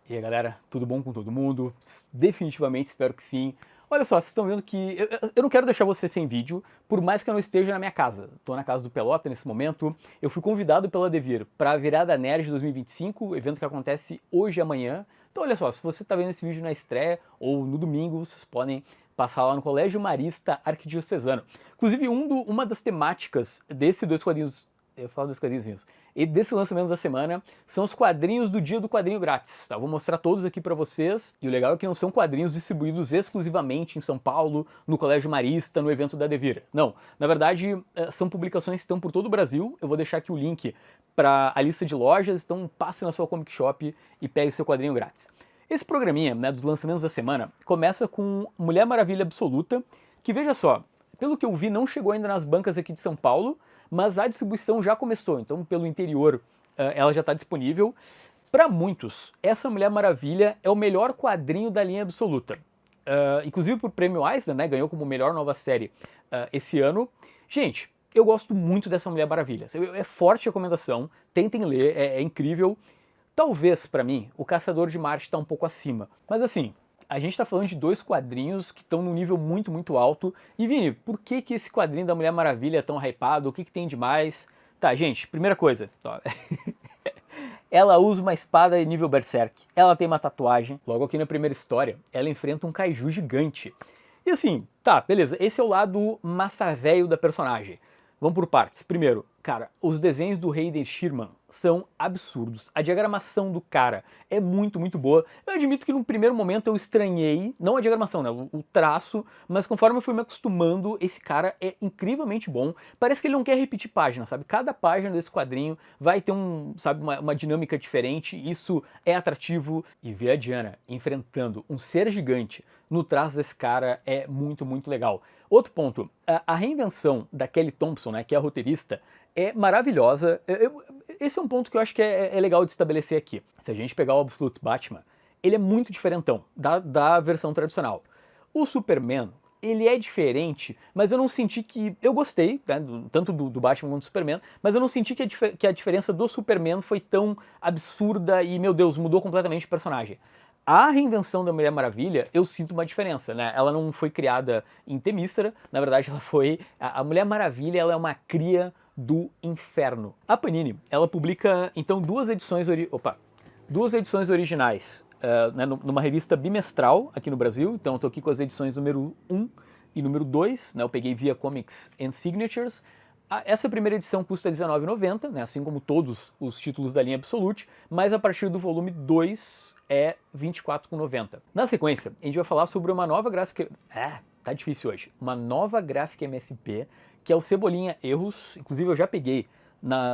E aí galera, tudo bom com todo mundo? Definitivamente espero que sim. Olha só, vocês estão vendo que eu não quero deixar você sem vídeo, por mais que eu não esteja na minha casa. Estou na casa do Pelota nesse momento. Eu fui convidado pela Devir para a Virada Nerd 2025, evento que acontece hoje e amanhã. Então olha só, se você está vendo esse vídeo na estreia ou no domingo, vocês podem passar lá no Colégio Marista Arquidiocesano. Inclusive, uma das temáticas desse dois quadrinhos, eu falo dois quadrinhos meus, e desse lançamento da semana são os quadrinhos do dia do quadrinho grátis. Tá? Vou mostrar todos aqui para vocês. E o legal é que não são quadrinhos distribuídos exclusivamente em São Paulo, no Colégio Marista, no evento da Devir. Não, na verdade são publicações que estão por todo o Brasil. Eu vou deixar aqui o link para a lista de lojas, então passe na sua Comic Shop e pegue seu quadrinho grátis. Esse programinha, né, dos lançamentos da semana, começa com Mulher Maravilha Absoluta, que veja só, pelo que eu vi não chegou ainda nas bancas aqui de São Paulo, mas a distribuição já começou, então pelo interior ela já está disponível. Para muitos, essa Mulher Maravilha é o melhor quadrinho da linha absoluta. Inclusive por prêmio Eisner, né, ganhou como melhor nova série esse ano. Gente, eu gosto muito dessa Mulher Maravilha. É forte a recomendação, tentem ler, é incrível. Talvez, para mim, o Caçador de Marte está um pouco acima. Mas assim, a gente tá falando de dois quadrinhos que estão num nível muito, muito alto. E Vini, por que que esse quadrinho da Mulher Maravilha é tão hypado? O que que tem de mais? Tá, gente, primeira coisa. Ela usa uma espada em nível Berserk. Ela tem uma tatuagem. Logo aqui na primeira história, ela enfrenta um kaiju gigante. E assim, tá, beleza. Esse é o lado massa velho da personagem. Vamos por partes. Primeiro, cara, os desenhos do Hayden Sherman são absurdos. A diagramação do cara é muito, muito boa. Eu admito que no primeiro momento eu estranhei, não a diagramação, né, o traço, mas conforme eu fui me acostumando, esse cara é incrivelmente bom. Parece que ele não quer repetir página, sabe? Cada página desse quadrinho vai ter sabe, uma dinâmica diferente. Isso é atrativo. E ver a Diana enfrentando um ser gigante no traço desse cara é muito, muito legal. Outro ponto, a reinvenção da Kelly Thompson, né, que é a roteirista, é maravilhosa. Esse é um ponto que eu acho que é legal de estabelecer aqui. Se a gente pegar o Absolute Batman, ele é muito diferentão da versão tradicional. O Superman, ele é diferente, mas eu não senti que... Eu gostei, né, tanto do Batman quanto do Superman, mas eu não senti que a diferença do Superman foi tão absurda e, meu Deus, mudou completamente o personagem. A reinvenção da Mulher Maravilha, eu sinto uma diferença, né? Ela não foi criada em Temícera, na verdade ela foi... A Mulher Maravilha, ela é uma cria do inferno. A Panini, ela publica, então, duas edições originais, né, numa revista bimestral aqui no Brasil. Então eu tô aqui com as edições número 1 e número 2, né? Eu peguei via Comics and Signatures. Essa primeira edição custa R$19,90, né, assim como todos os títulos da linha Absolute, mas a partir do volume 2 é R$24,90. Na sequência, a gente vai falar sobre uma nova gráfica... tá difícil hoje. Uma nova gráfica MSP, que é o Cebolinha Erros. Inclusive eu já peguei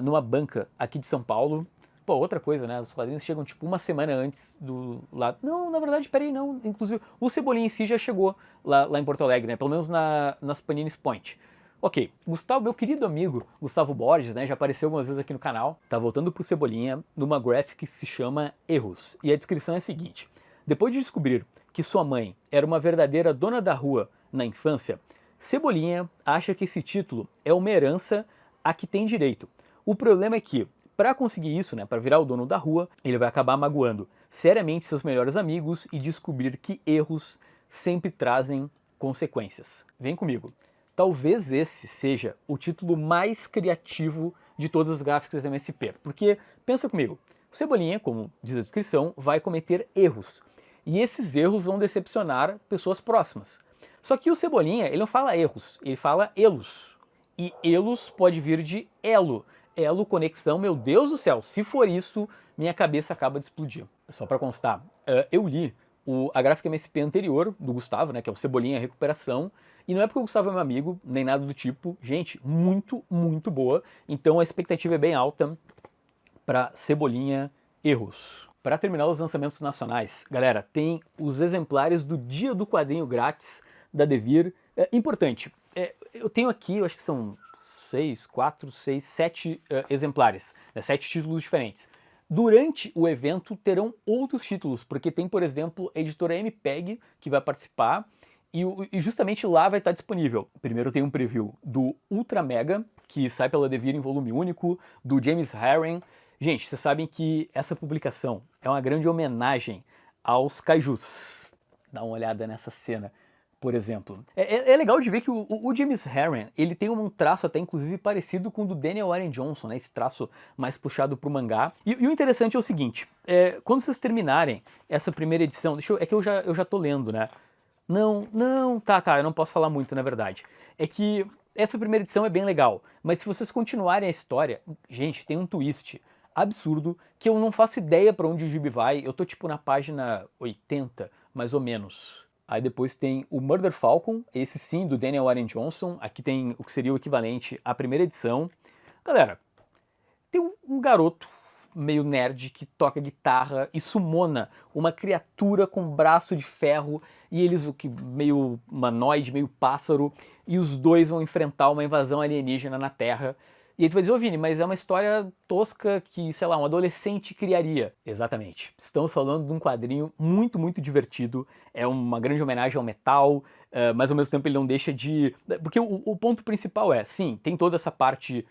numa banca aqui de São Paulo. Pô, outra coisa, né? Os quadrinhos chegam tipo uma semana antes do... Lá... Não, na verdade, peraí, não. Inclusive, o Cebolinha em si já chegou lá em Porto Alegre, né? Pelo menos nas Panini's Point. Ok, Gustavo, meu querido amigo Gustavo Borges, né, já apareceu algumas vezes aqui no canal, tá voltando pro Cebolinha numa graphic que se chama Erros. E a descrição é a seguinte: depois de descobrir que sua mãe era uma verdadeira dona da rua na infância, Cebolinha acha que esse título é uma herança a que tem direito. O problema é que, para conseguir isso, né, para virar o dono da rua, ele vai acabar magoando seriamente seus melhores amigos e descobrir que erros sempre trazem consequências. Vem comigo. Talvez esse seja o título mais criativo de todas as gráficas da MSP, porque, pensa comigo, o Cebolinha, como diz a descrição, vai cometer erros, e esses erros vão decepcionar pessoas próximas. Só que o Cebolinha, ele não fala erros, ele fala elos, e elos pode vir de elo, elo, conexão, meu Deus do céu, se for isso, minha cabeça acaba de explodir. Só para constar, eu li a gráfica MSP anterior do Gustavo, né, que é o Cebolinha Recuperação, e não é porque o Gustavo é meu amigo, nem nada do tipo. Gente, muito, muito boa. Então a expectativa é bem alta para Cebolinha Erros. Para terminar os lançamentos nacionais, galera, tem os exemplares do Dia do Quadrinho grátis da Devir. Importante, eu tenho aqui, eu acho que são 7 exemplares, né, 7 títulos diferentes. Durante o evento terão outros títulos, porque tem, por exemplo, a editora MPEG que vai participar, e justamente lá vai estar disponível. Primeiro tem um preview do Ultra Mega, que sai pela Devir em volume único, do James Harren, Gente, vocês sabem que essa publicação é uma grande homenagem aos kaijus. Dá uma olhada nessa cena, por exemplo. É legal de ver que o James Harren, ele tem um traço até inclusive parecido com o do Daniel Warren Johnson, né? Esse traço mais puxado pro mangá. E o interessante é o seguinte, quando vocês terminarem essa primeira edição, é que eu já tô lendo, né? Tá, eu não posso falar muito, na verdade. É que essa primeira edição é bem legal, mas se vocês continuarem a história, gente, tem um twist absurdo que eu não faço ideia pra onde o gibi vai. Eu tô tipo na página 80, mais ou menos. Aí depois tem o Murder Falcon, esse sim, do Daniel Warren Johnson. Aqui tem o que seria o equivalente à primeira edição. Galera, tem um garoto meio nerd que toca guitarra e sumona uma criatura com braço de ferro e eles meio humanoide, meio pássaro, e os dois vão enfrentar uma invasão alienígena na Terra. E aí tu vai dizer, ô Vini, mas é uma história tosca que, sei lá, um adolescente criaria. Exatamente. Estamos falando de um quadrinho muito, muito divertido. É uma grande homenagem ao metal, mas ao mesmo tempo ele não deixa de... Porque o ponto principal é, sim, tem toda essa parte,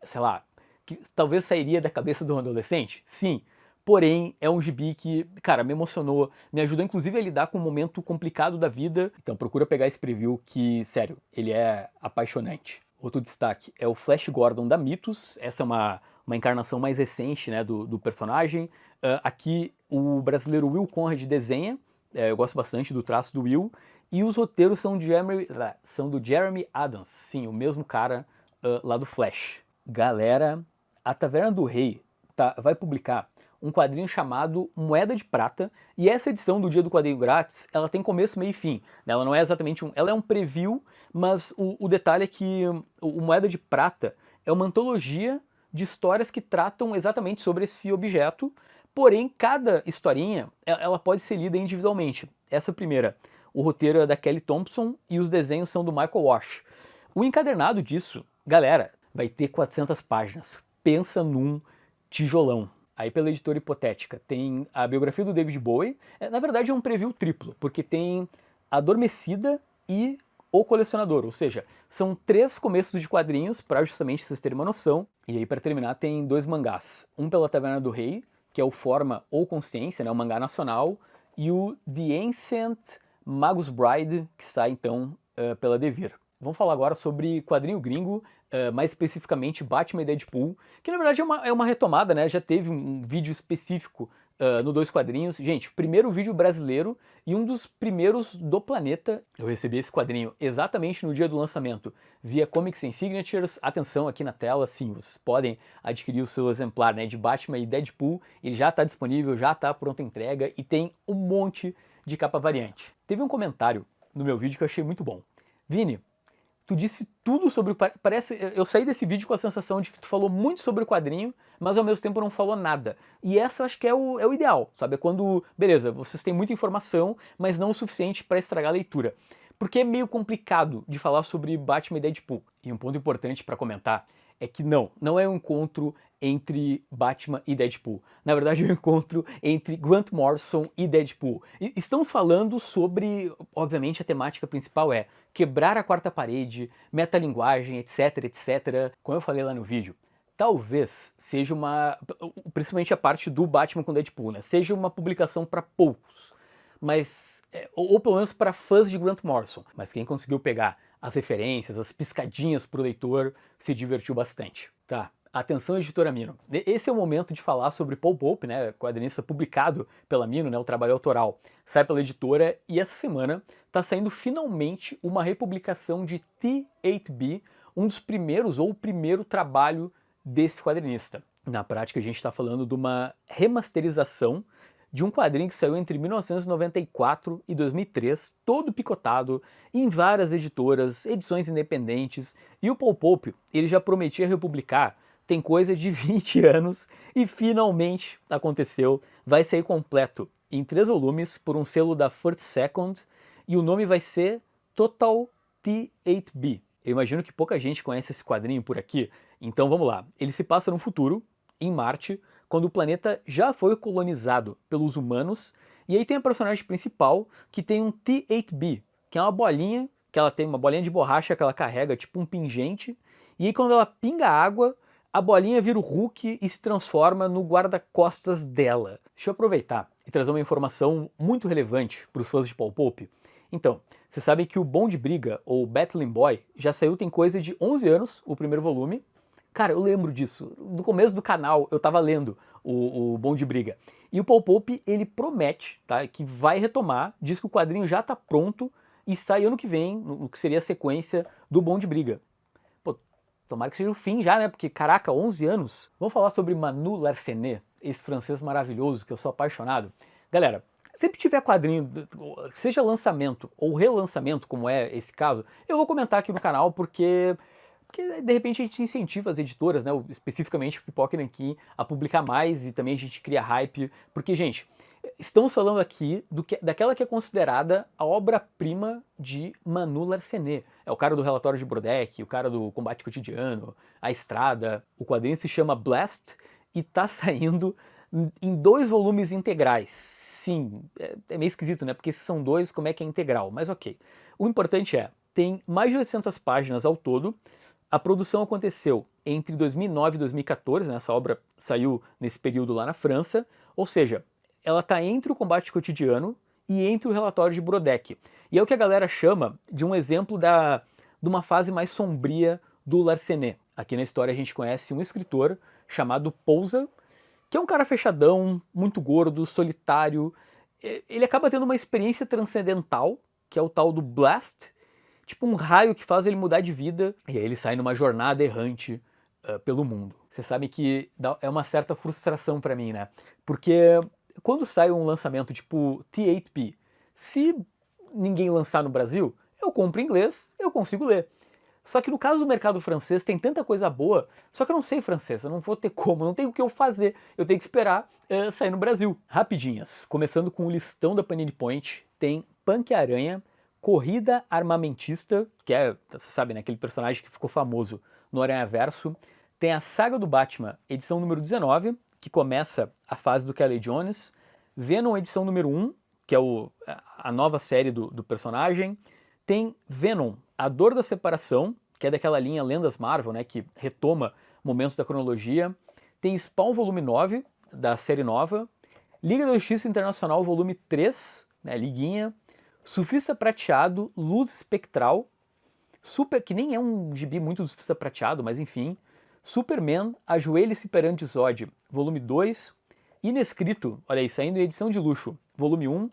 sei lá, que talvez sairia da cabeça de um adolescente? Sim. Porém, é um gibi que, cara, me emocionou, me ajudou inclusive a lidar com um momento complicado da vida. Então procura pegar esse preview que, sério, ele é apaixonante. Outro destaque é o Flash Gordon da Mythos. Essa é uma encarnação mais recente, né, do personagem. Aqui o brasileiro Will Conrad desenha. Eu gosto bastante do traço do Will. E os roteiros são do Jeremy Adams. Sim, o mesmo cara lá do Flash. Galera, a Taverna do Rei vai publicar um quadrinho chamado Moeda de Prata, e essa edição do Dia do Quadrinho Grátis, ela tem começo, meio e fim. Ela não é exatamente ela é um preview, mas o detalhe é que o Moeda de Prata é uma antologia de histórias que tratam exatamente sobre esse objeto, porém cada historinha, ela pode ser lida individualmente. Essa primeira, o roteiro é da Kelly Thompson e os desenhos são do Michael Wash. O encadernado disso, galera, vai ter 400 páginas. Pensa num tijolão. Aí pela editora Hipotética tem a biografia do David Bowie. Na verdade é um preview triplo, porque tem Adormecida e O Colecionador, ou seja, são 3 começos de quadrinhos para justamente vocês terem uma noção. E aí para terminar tem 2 mangás. Um pela Taverna do Rei, que é o Forma ou Consciência, né, um mangá nacional, e o The Ancient Magus Bride, que sai então pela Devir. Vamos falar agora sobre quadrinho gringo, mais especificamente Batman e Deadpool, que na verdade é uma retomada, né? Já teve um vídeo específico no Dois Quadrinhos. Gente, primeiro vídeo brasileiro e um dos primeiros do planeta. Eu recebi esse quadrinho exatamente no dia do lançamento, via Comics and Signatures. Atenção aqui na tela, sim, vocês podem adquirir o seu exemplar, né, de Batman e Deadpool. Ele já está disponível, já está pronta entrega e tem um monte de capa variante. Teve um comentário no meu vídeo que eu achei muito bom. Vini, tu disse tudo sobre o... eu saí desse vídeo com a sensação de que tu falou muito sobre o quadrinho, mas ao mesmo tempo não falou nada. E essa eu acho que é o ideal, sabe? É quando, beleza, vocês têm muita informação, mas não o suficiente para estragar a leitura. Porque é meio complicado de falar sobre Batman e Deadpool. E um ponto importante para comentar é que não é um encontro entre Batman e Deadpool. Na verdade, é um encontro entre Grant Morrison e Deadpool. E estamos falando sobre, obviamente, a temática principal é quebrar a quarta parede, metalinguagem, etc, etc. Como eu falei lá no vídeo, talvez seja principalmente a parte do Batman com Deadpool, né? Seja uma publicação para poucos, mas ou pelo menos para fãs de Grant Morrison. Mas quem conseguiu pegar as referências, as piscadinhas pro leitor, se divertiu bastante. Tá, atenção editora Mino. Esse é o momento de falar sobre Paul Pope, né, quadrinista publicado pela Mino, né, o trabalho autoral. Sai pela editora e essa semana tá saindo finalmente uma republicação de T8B, um dos primeiros ou o primeiro trabalho desse quadrinista. Na prática a gente está falando de uma remasterização de um quadrinho que saiu entre 1994 e 2003, todo picotado, em várias editoras, edições independentes, e o Paul Pope, ele já prometia republicar, tem coisa de 20 anos, e finalmente aconteceu, vai sair completo, em 3 volumes, por um selo da First Second, e o nome vai ser Total T8B. Eu imagino que pouca gente conhece esse quadrinho por aqui, então vamos lá. Ele se passa no futuro, em Marte, quando o planeta já foi colonizado pelos humanos, e aí tem a personagem principal que tem um T8B, que é uma bolinha, que ela tem uma bolinha de borracha que ela carrega, tipo um pingente, e aí quando ela pinga água, a bolinha vira o Hulk e se transforma no guarda-costas dela. Deixa eu aproveitar e trazer uma informação muito relevante para os fãs de Paul Pope. Então, você sabe que o Bom de Briga, ou Battling Boy, já saiu tem coisa de 11 anos, o primeiro volume. Cara, eu lembro disso. No começo do canal eu tava lendo o Bom de Briga. E o Paul Pope, ele promete, tá, que vai retomar, diz que o quadrinho já tá pronto e sai ano que vem, no que seria a sequência do Bom de Briga. Pô, tomara que seja o fim já, né? Porque, caraca, 11 anos. Vamos falar sobre Manu Larsenet, esse francês maravilhoso que eu sou apaixonado. Galera, sempre tiver quadrinho, seja lançamento ou relançamento, como é esse caso, eu vou comentar aqui no canal porque de repente a gente incentiva as editoras, né, especificamente o Pipoca Nanquim, a publicar mais e também a gente cria hype, porque, gente, estamos falando aqui daquela que é considerada a obra-prima de Manu Larsenet. É o cara do Relatório de Brodeck, o cara do Combate Cotidiano, A Estrada. O quadrinho se chama Blast e tá saindo em 2 volumes integrais. Sim, é meio esquisito, né? Porque se são 2, como é que é integral? Mas ok. O importante é, tem mais de 800 páginas ao todo. A produção aconteceu entre 2009 e 2014, né? Essa obra saiu nesse período lá na França. Ou seja, ela está entre o Combate Cotidiano e entre o Relatório de Brodeck. E é o que a galera chama de um exemplo de uma fase mais sombria do Larsenet. Aqui na história a gente conhece um escritor chamado Pousa, que é um cara fechadão, muito gordo, solitário. Ele acaba tendo uma experiência transcendental, que é o tal do Blast, tipo um raio que faz ele mudar de vida, e aí ele sai numa jornada errante pelo mundo. Você sabe que é uma certa frustração pra mim, né? Porque quando sai um lançamento tipo T8P, se ninguém lançar no Brasil, eu compro em inglês, eu consigo ler. Só que no caso do mercado francês tem tanta coisa boa, só que eu não sei francês, eu não vou ter como, não tenho o que eu fazer, eu tenho que esperar sair no Brasil. Rapidinhas, começando com o listão da Panini Point, tem Punk Aranha, Corrida Armamentista, que é, você sabe, né, aquele personagem que ficou famoso no Aranhaverso. Tem a Saga do Batman, edição número 19, que começa a fase do Kelly Jones. Venom, edição número 1, que é a nova série do personagem. Tem Venom, A Dor da Separação, que é daquela linha Lendas Marvel, né, que retoma momentos da cronologia. Tem Spawn, volume 9, da série nova. Liga da Justiça Internacional, volume 3, né, liguinha. Surfista Prateado, Luz Espectral, que nem é um gibi muito do Surfista Prateado, mas enfim. Superman, Ajoelhe-se perante Zod, volume 2. Inescrito, olha aí, saindo em edição de luxo, volume 1.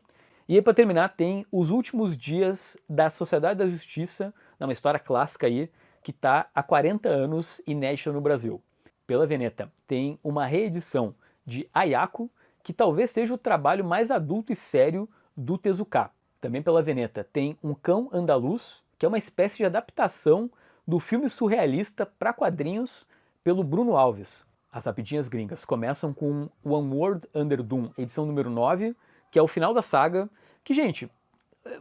E aí, para terminar, tem Os Últimos Dias da Sociedade da Justiça, uma história clássica aí, que está há 40 anos inédita no Brasil. Pela Veneta, tem uma reedição de Ayako, que talvez seja o trabalho mais adulto e sério do Tezuka. Também pela Veneta tem Um Cão Andaluz, que é uma espécie de adaptação do filme surrealista para quadrinhos pelo Bruno Alves. As rapidinhas gringas começam com One World Under Doom, edição número 9, que é o final da saga, que, gente,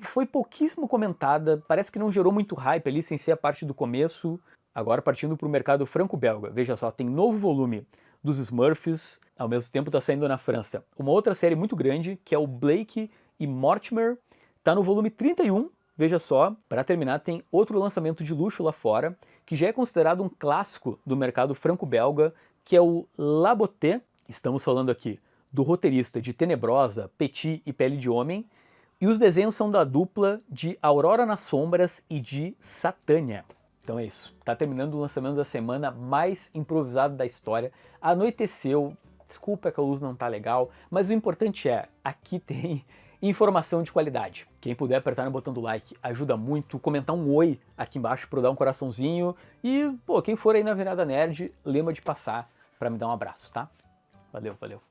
foi pouquíssimo comentada, parece que não gerou muito hype ali, sem ser a parte do começo. Agora partindo para o mercado franco-belga, veja só, tem novo volume dos Smurfs, ao mesmo tempo está saindo na França uma outra série muito grande, que é o Blake e Mortimer, está no volume 31, veja só. Para terminar, tem outro lançamento de luxo lá fora, que já é considerado um clássico do mercado franco-belga, que é o Laboté. Estamos falando aqui do roteirista de Tenebrosa, Petit e Pele de Homem, e os desenhos são da dupla de Aurora nas Sombras e de Satânia. Então é isso, tá terminando o lançamento da semana mais improvisado da história. Anoiteceu, desculpa que a luz não tá legal, mas o importante é, aqui tem informação de qualidade. Quem puder apertar no botão do like ajuda muito, comentar um oi aqui embaixo para dar um coraçãozinho e, pô, quem for aí na Virada Nerd, lembra de passar para me dar um abraço, tá? Valeu, valeu.